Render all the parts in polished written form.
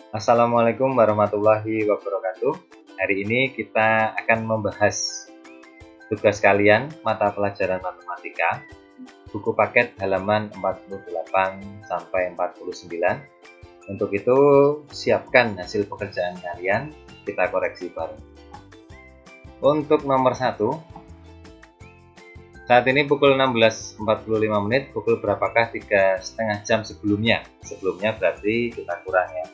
Assalamualaikum warahmatullahi wabarakatuh. Hari ini kita akan membahas tugas kalian mata pelajaran matematika, buku paket halaman 48 sampai 49. Untuk itu, siapkan hasil pekerjaan kalian, kita koreksi bareng. Untuk nomor 1, saat ini pukul 16.45 menit, pukul berapakah 3,5 jam sebelumnya? Sebelumnya berarti kita kurang ya.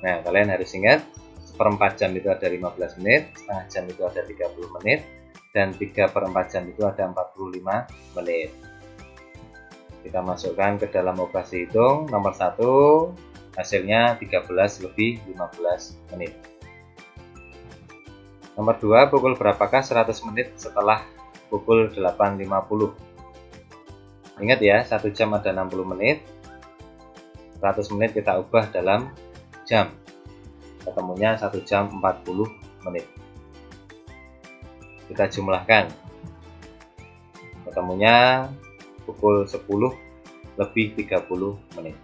Nah, kalian harus ingat, seperempat jam itu ada 15 menit, setengah jam itu ada 30 menit, dan 3/4 jam itu ada 45 menit. Kita masukkan ke dalam operasi hitung. Nomor 1, hasilnya 13 lebih 15 menit. Nomor 2, pukul berapakah 100 menit setelah pukul 8.50? Ingat ya, 1 jam ada 60 menit, 100 menit kita ubah dalam jam, ketemunya 1 jam 40 menit. Kita jumlahkan, ketemunya pukul 10 lebih 30 menit.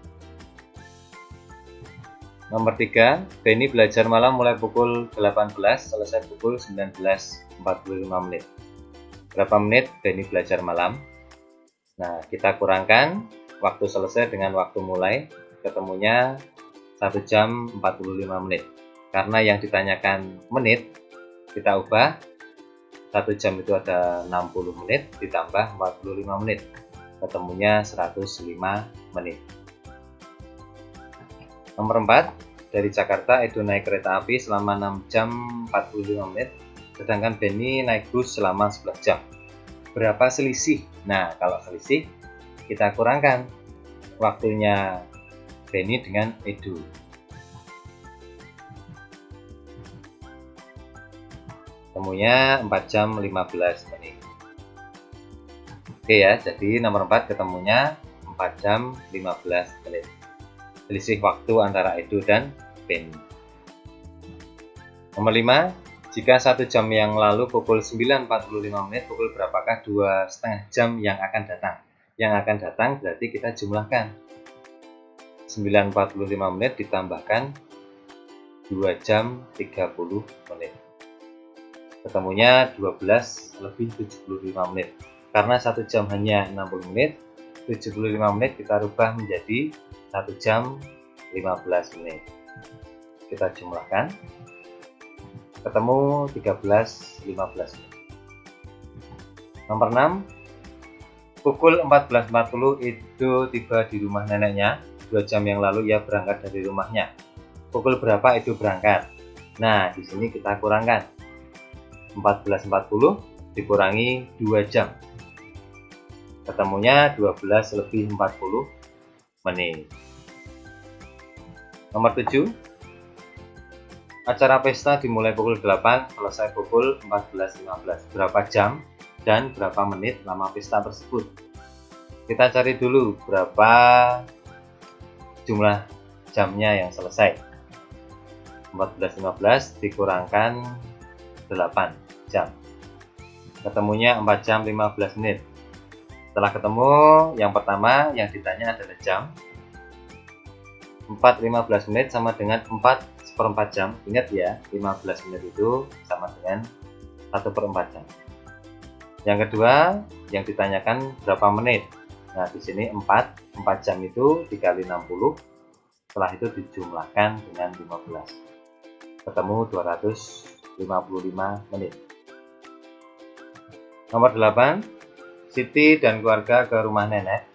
Nomor 3, Benny belajar malam mulai pukul 18, selesai pukul 19.45 menit. Berapa menit Benny belajar malam? Nah, kita kurangkan waktu selesai dengan waktu mulai, ketemunya 1 jam 45 menit. Karena yang ditanyakan menit, kita ubah, 1 jam itu ada 60 menit ditambah 45 menit, ketemunya 105 menit. Nomor 4, dari Jakarta Edo naik kereta api selama 6 jam 45 menit, sedangkan Benny naik bus selama 11 jam. Berapa selisih? Nah, kalau selisih, kita kurangkan waktunya Benny dengan Edo. Ketemunya 4 jam 15 menit. Oke ya, jadi nomor 4 ketemunya 4 jam 15 menit. Selisih waktu antara Edo dan Benny. Nomor 5, jika 1 jam yang lalu pukul 9.45 menit, pukul berapakah 2,5 jam yang akan datang? Yang akan datang berarti kita jumlahkan. 9.45 menit ditambahkan 2 jam 30 menit. Ketemunya 12 lebih 75 menit. Karena 1 jam hanya 60 menit, 75 menit kita rubah menjadi 1 jam 15 menit. Kita jumlahkan, ketemu 13.15 menit. Nomor 6, pukul 14.40 Edo tiba di rumah neneknya. 2 jam yang lalu ia berangkat dari rumahnya. Pukul berapa Edo berangkat? Nah, di sini kita kurangkan. 14.40 dikurangi 2 jam. Ketemunya 12 lebih 40 menit. Nomor 7, acara pesta dimulai pukul 8, selesai pukul 14.15. Berapa jam dan berapa menit lama pesta tersebut? Kita cari dulu berapa jumlah jamnya yang selesai. 14.15 dikurangkan 8 jam. Ketemunya 4 jam 15 menit. Setelah ketemu, yang pertama yang ditanya adalah jam. 4.15 menit sama dengan 4/4 jam. Ingat ya, 15 menit itu sama dengan 1/4 jam. Yang kedua, yang ditanyakan berapa menit. Nah, di sini 4 jam itu dikali 60. Setelah itu dijumlahkan dengan 15. Ketemu 255 menit. Nomor 8, Siti dan keluarga ke rumah nenek.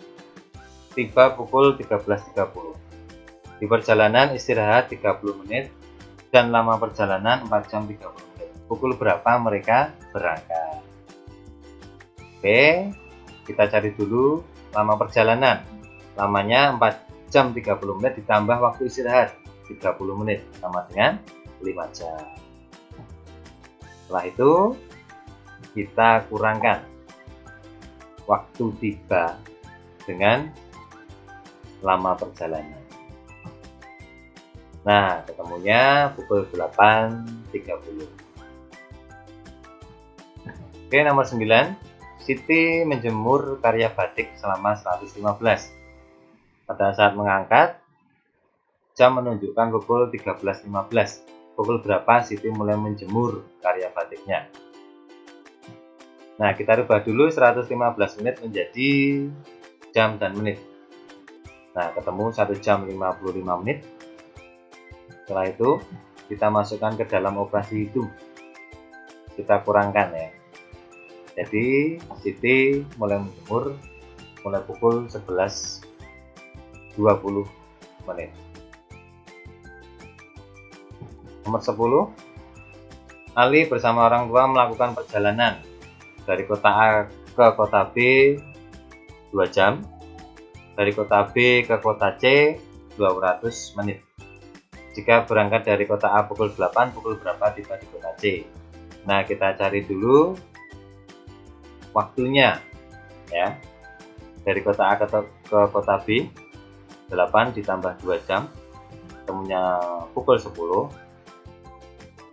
Tiba pukul 13.30. Di perjalanan istirahat 30 menit dan lama perjalanan 4 jam 30 menit. Pukul berapa mereka berangkat? Oke, kita cari dulu lama perjalanan. Lamanya 4 jam 30 menit ditambah waktu istirahat 30 menit sama dengan 5 jam. Setelah itu kita kurangkan waktu tiba dengan lama perjalanan. Nah, ketemunya pukul 8.30. Oke, nomor 9. Siti menjemur karya batik selama 115. Pada saat mengangkat, jam menunjukkan pukul 13.15. Pukul berapa Siti mulai menjemur karya batiknya. Nah, kita rubah dulu 115 menit menjadi jam dan menit. Nah, ketemu 1 jam 55 menit. Setelah itu, kita masukkan ke dalam operasi hitung. Kita kurangkan ya. Jadi, Siti mulai menjemur mulai pukul 11.20 menit. Nomor 10, Ali bersama orang tua melakukan perjalanan dari kota A ke kota B 2 jam, dari kota B ke kota C 200 menit. Jika berangkat dari kota A pukul 8, pukul berapa tiba di kota C? Nah, kita cari dulu waktunya ya. Dari kota A ke kota B 8 ditambah 2 jam, ketemunya pukul 10.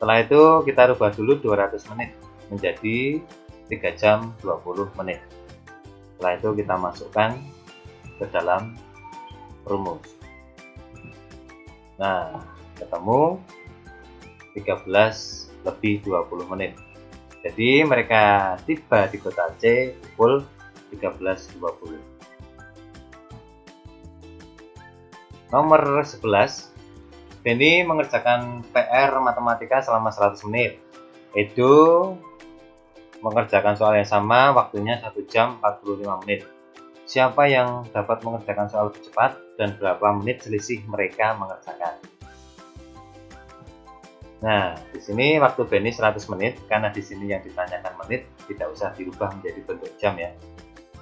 Setelah itu kita rubah dulu 200 menit menjadi 3 jam 20 menit. Setelah itu kita masukkan ke dalam rumus. Nah, ketemu 13 lebih 20 menit. Jadi mereka tiba di kota C pukul 13.20. Nomor 11, Benny mengerjakan PR matematika selama 100 menit. Edo mengerjakan soal yang sama, waktunya 1 jam 45 menit. Siapa yang dapat mengerjakan soal lebih cepat dan berapa menit selisih mereka mengerjakan? Nah, di sini waktu Benny 100 menit, karena di sini yang ditanyakan menit, tidak usah dirubah menjadi bentuk jam ya.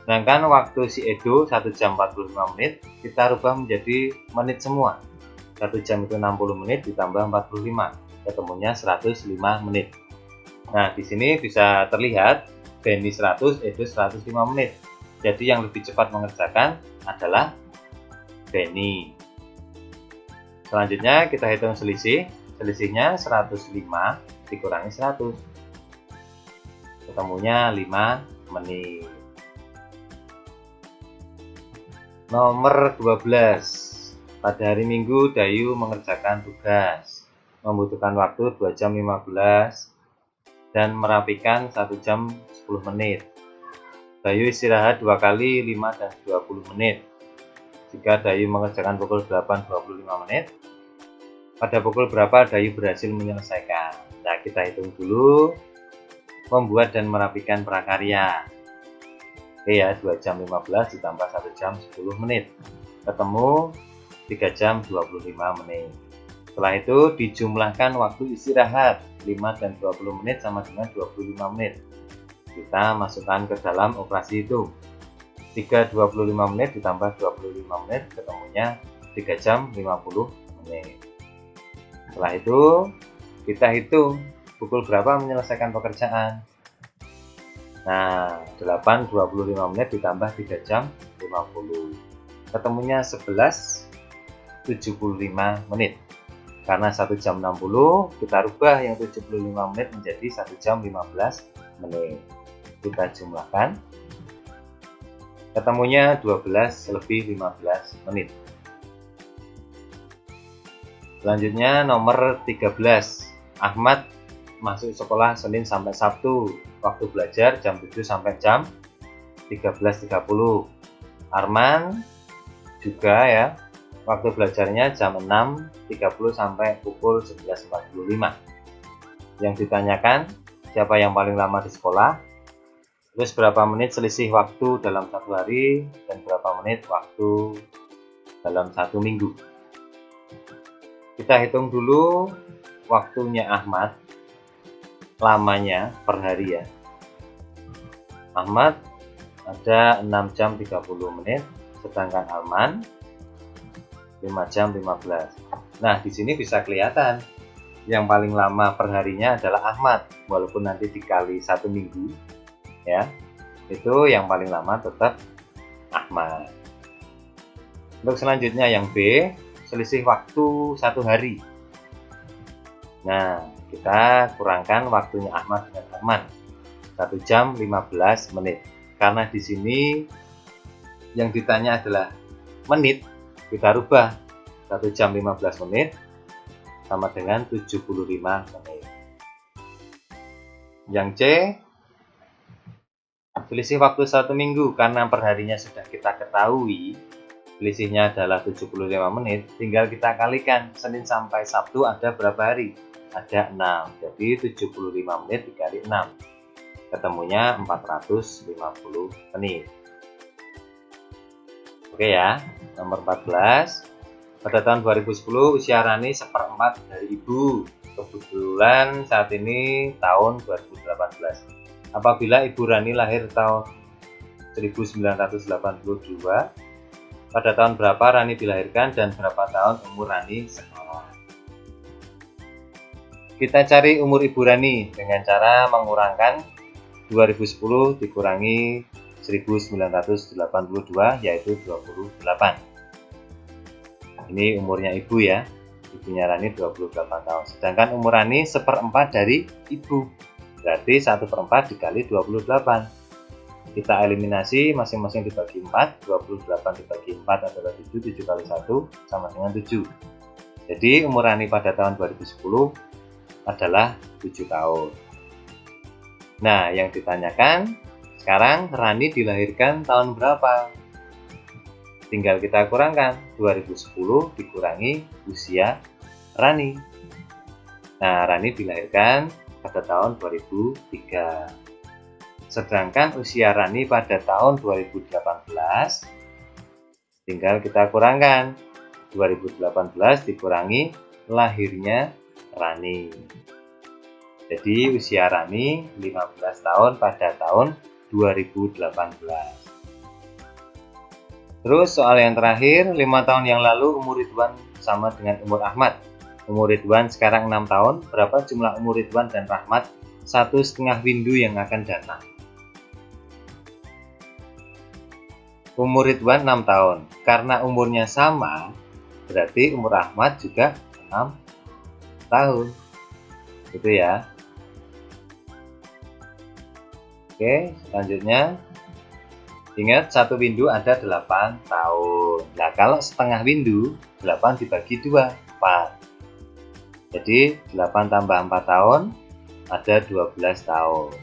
Sedangkan waktu si Edo 1 jam 45 menit, kita rubah menjadi menit semua. 1 jam itu 60 menit ditambah 45, ketemunya 105 menit. Nah, di sini bisa terlihat Benny 100, Edo 105 menit. Jadi yang lebih cepat mengerjakan adalah Benny. Selanjutnya kita hitung selisih. Selisihnya 105 dikurangi 100. Ketemunya 5 menit. Nomor 12. Pada hari Minggu, Dayu mengerjakan tugas. Membutuhkan waktu 2 jam 15 dan merapikan 1 jam 10 menit. Dayu istirahat 2 kali 5 dan 20 menit. Jika Dayu mengerjakan pukul 8.25 menit, pada pukul berapa Dayu berhasil menyelesaikan? Nah, kita hitung dulu membuat dan merapikan prakarya. Oke ya, 2 jam 15 ditambah 1 jam 10 menit. Ketemu 3 jam 25 menit. Setelah itu dijumlahkan waktu istirahat 5 dan 20 menit sama dengan 25 menit. Kita masukkan ke dalam operasi hitung. 3 25 menit ditambah 25 menit ketemunya 3 jam 50 menit. Setelah itu kita hitung pukul berapa menyelesaikan pekerjaan. Nah, 8.25 menit ditambah 3 jam 50. Ketemunya 11.75 menit. Karena 1 jam 60, kita rubah yang 75 menit menjadi 1 jam 15 menit. Kita jumlahkan. Ketemunya 12 lebih 15 menit. Selanjutnya nomor 13. Ahmad masuk sekolah Senin sampai Sabtu. Waktu belajar jam 7 sampai jam 13.30. Arman juga ya. Waktu belajarnya jam 6.30 sampai pukul 11.45. Yang ditanyakan siapa yang paling lama di sekolah, terus berapa menit selisih waktu dalam 1 hari, dan berapa menit waktu dalam 1 minggu. Kita hitung dulu waktunya Ahmad, lamanya per hari ya. Ahmad ada 6 jam 30 menit, sedangkan Arman 5 jam 15. Nah, di sini bisa kelihatan yang paling lama per harinya adalah Ahmad, walaupun nanti dikali 1 minggu ya, itu yang paling lama tetap Ahmad. Untuk selanjutnya yang B, selisih waktu 1 hari. Nah, kita kurangkan waktunya Ahmad dengan Arman, 1 jam 15 menit. Karena di sini yang ditanya adalah menit, kita rubah 1 jam 15 menit sama dengan 75 menit. Yang C, selisih waktu 1 minggu. Karena perharinya sudah kita ketahui, selisihnya adalah 75 menit, tinggal kita kalikan Senin sampai Sabtu ada berapa hari? Ada 6, jadi 75 menit dikali 6, ketemunya 450 menit. Oke ya, nomor 14. Pada tahun 2010 usia Rani 1/4 dari ibu. Kebetulan saat ini tahun 2018. Apabila ibu Rani lahir tahun 1982, pada tahun berapa Rani dilahirkan dan berapa tahun umur Rani sekarang? Kita cari umur ibu Rani dengan cara mengurangkan 2010 dikurangi 1982, yaitu 28. Ini umurnya ibu ya, ibunya Rani 28 tahun. Sedangkan umur Rani 1/4 dari ibu, berarti 1/4 dikali 28. Kita eliminasi, masing-masing dibagi 4, 28 dibagi 4 adalah 7, 7 kali 1 sama dengan 7. Jadi umur Rani pada tahun 2010 adalah 7 tahun. Nah, yang ditanyakan, sekarang Rani dilahirkan tahun berapa? Tinggal kita kurangkan, 2010 dikurangi usia Rani. Nah, Rani dilahirkan pada tahun 2003. Sedangkan usia Rani pada tahun 2018, tinggal kita kurangkan, 2018 dikurangi lahirnya Rani. Jadi usia Rani 15 tahun pada tahun 2018. Terus soal yang terakhir, 5 tahun yang lalu umur Ridwan sama dengan umur Ahmad. Umur Ridwan sekarang 6 tahun, berapa jumlah umur Ridwan dan Rahmat 1,5 windu yang akan datang? Umur Ridwan 6 tahun, karena umurnya sama, berarti umur Ahmad juga 6 tahun. Gitu ya. Oke, selanjutnya. Ingat, 1 windu ada 8 tahun. Nah, kalau setengah windu, 8 dibagi 2, 4. Jadi, 8 tambah 4 tahun, ada 12 tahun.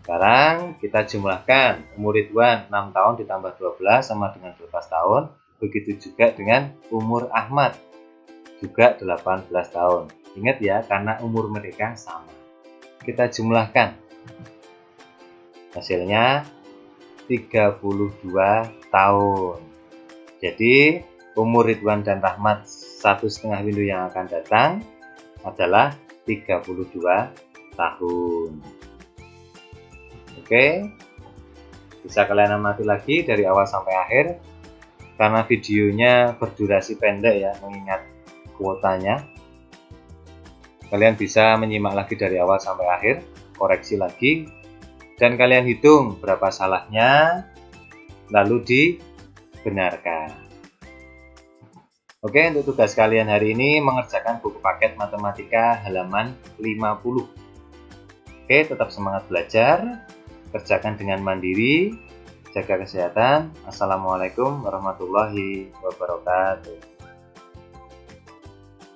Sekarang, kita jumlahkan. Umur Ridwan 6 tahun ditambah 12 sama dengan 12 tahun. Begitu juga dengan umur Ahmad, juga 18 tahun. Ingat ya, karena umur mereka sama. Kita jumlahkan. Hasilnya 32 tahun. Jadi umur Ridwan dan Rahmat 1,5 windu yang akan datang adalah 32 tahun. Oke, bisa kalian amati lagi dari awal sampai akhir. Karena videonya berdurasi pendek ya, mengingat kuotanya, kalian bisa menyimak lagi dari awal sampai akhir, koreksi lagi, dan kalian hitung berapa salahnya, lalu dibenarkan. Oke, untuk tugas kalian hari ini mengerjakan buku paket matematika halaman 50. Oke, tetap semangat belajar, kerjakan dengan mandiri, jaga kesehatan. Assalamualaikum warahmatullahi wabarakatuh.